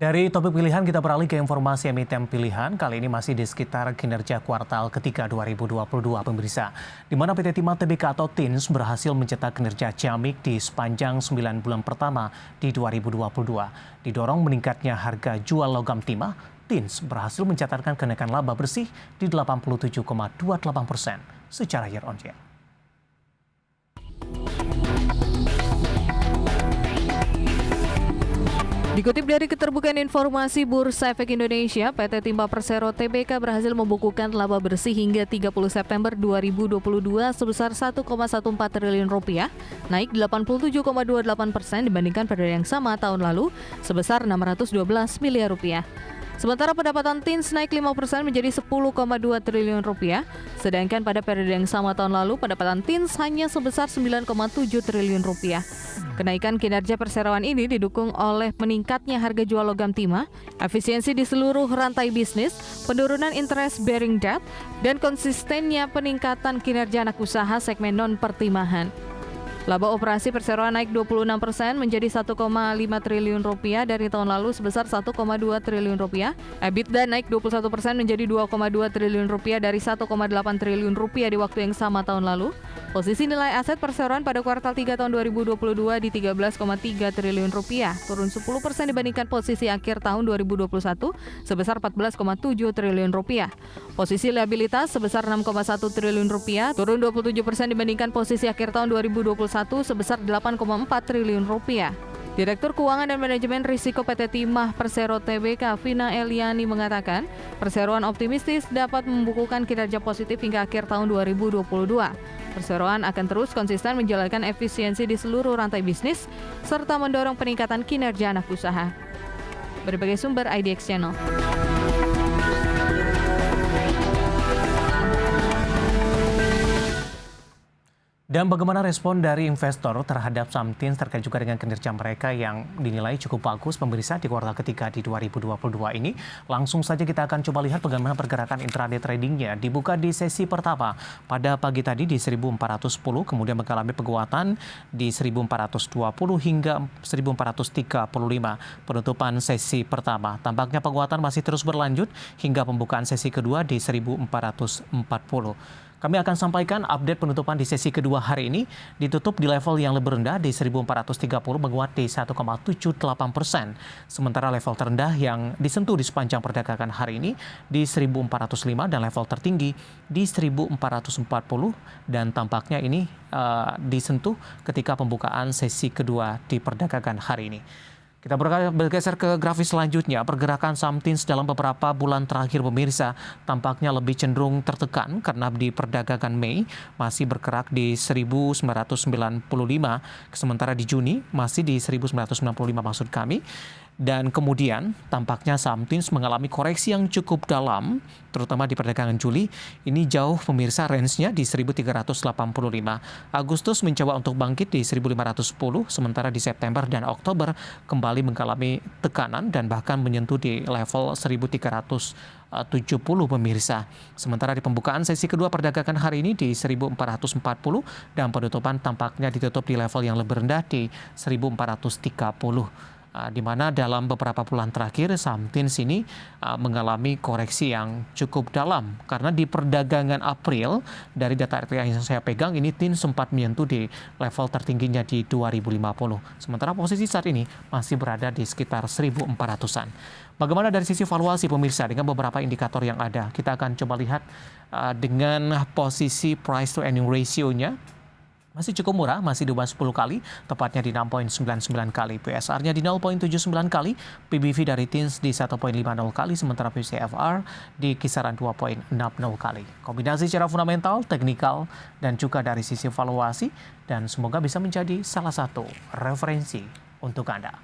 Dari topik pilihan kita beralih ke informasi emiten pilihan, kali ini masih di sekitar kinerja kuartal ketiga 2022 pemirsa, di mana PT Timah Tbk atau TINS berhasil mencetak kinerja ciamik di sepanjang 9 bulan pertama di 2022. Didorong meningkatnya harga jual logam timah, TINS berhasil mencatatkan kenaikan laba bersih di 87,28% secara year on year. Dikutip dari keterbukaan informasi Bursa Efek Indonesia, PT Timah Persero Tbk berhasil membukukan laba bersih hingga 30 September 2022 sebesar 1,14 triliun rupiah, naik 87,28% dibandingkan periode yang sama tahun lalu sebesar 612 miliar rupiah. Sementara pendapatan TINS naik 5% menjadi 10,2 triliun rupiah, sedangkan pada periode yang sama tahun lalu pendapatan TINS hanya sebesar 9,7 triliun rupiah. Kenaikan kinerja perseroan ini didukung oleh meningkatnya harga jual logam timah, efisiensi di seluruh rantai bisnis, penurunan interest bearing debt, dan konsistennya peningkatan kinerja anak usaha segmen non-pertimahan. Laba operasi perseroan naik 26% menjadi 1,5 triliun rupiah dari tahun lalu sebesar 1,2 triliun rupiah. EBITDA naik 21% menjadi 2,2 triliun rupiah dari 1,8 triliun rupiah di waktu yang sama tahun lalu. Posisi nilai aset perseroan pada kuartal 3 tahun 2022 di 13,3 triliun rupiah, turun 10% dibandingkan posisi akhir tahun 2021 sebesar 14,7 triliun rupiah. Posisi liabilitas sebesar 6,1 triliun rupiah, turun 27% dibandingkan posisi akhir tahun 2021 sebesar 8,4 triliun rupiah. Direktur Keuangan dan Manajemen Risiko PT Timah Persero Tbk, Vina Eliani mengatakan, perseroan optimistis dapat membukukan kinerja positif hingga akhir tahun 2022. Perseroan akan terus konsisten menjalankan efisiensi di seluruh rantai bisnis, serta mendorong peningkatan kinerja anak usaha. Berbagai sumber IDX Channel. Dan bagaimana respon dari investor terhadap saham TINS terkait juga dengan kinerja mereka yang dinilai cukup bagus pemirsa di kuartal ketiga di 2022 ini? Langsung saja kita akan coba lihat bagaimana pergerakan intraday tradingnya. Dibuka di sesi pertama pada pagi tadi di 1410, kemudian mengalami penguatan di 1420 hingga 1435 penutupan sesi pertama. Tampaknya penguatan masih terus berlanjut hingga pembukaan sesi kedua di 1440. Kami akan sampaikan update penutupan di sesi kedua hari ini, ditutup di level yang lebih rendah di 1430 menguat di 1,78%. Sementara level terendah yang disentuh di sepanjang perdagangan hari ini di 1405 dan level tertinggi di 1440 dan tampaknya ini disentuh ketika pembukaan sesi kedua di perdagangan hari ini. Kita bergeser ke grafis selanjutnya. Pergerakan saham TINS dalam beberapa bulan terakhir pemirsa tampaknya lebih cenderung tertekan karena di perdagangan Mei masih bergerak di 1995, sementara di Juni masih di 1995 maksud kami. Dan kemudian tampaknya saham TINS mengalami koreksi yang cukup dalam, terutama di perdagangan Juli. Ini jauh pemirsa range-nya di 1385. Agustus mencoba untuk bangkit di 1510, sementara di September dan Oktober kembali mengalami tekanan dan bahkan menyentuh di level 1370 pemirsa. Sementara di pembukaan sesi kedua perdagangan hari ini di 1440 dan penutupan tampaknya ditutup di level yang lebih rendah di 1430. Di mana dalam beberapa bulan terakhir saham TINS ini mengalami koreksi yang cukup dalam karena di perdagangan April dari data RTI yang saya pegang ini TINS sempat menyentuh di level tertingginya di 2050. Sementara posisi saat ini masih berada di sekitar 1400-an. Bagaimana dari sisi valuasi pemirsa dengan beberapa indikator yang ada? Kita akan coba lihat dengan posisi price to earning ratio-nya. Masih cukup murah, masih di bawah 10 kali, tepatnya di 6,99 kali. PSR-nya di 0,79 kali, PBV dari TINS di 1,50 kali, sementara PCFR di kisaran 2,60 kali. Kombinasi secara fundamental, teknikal, dan juga dari sisi valuasi, dan semoga bisa menjadi salah satu referensi untuk Anda.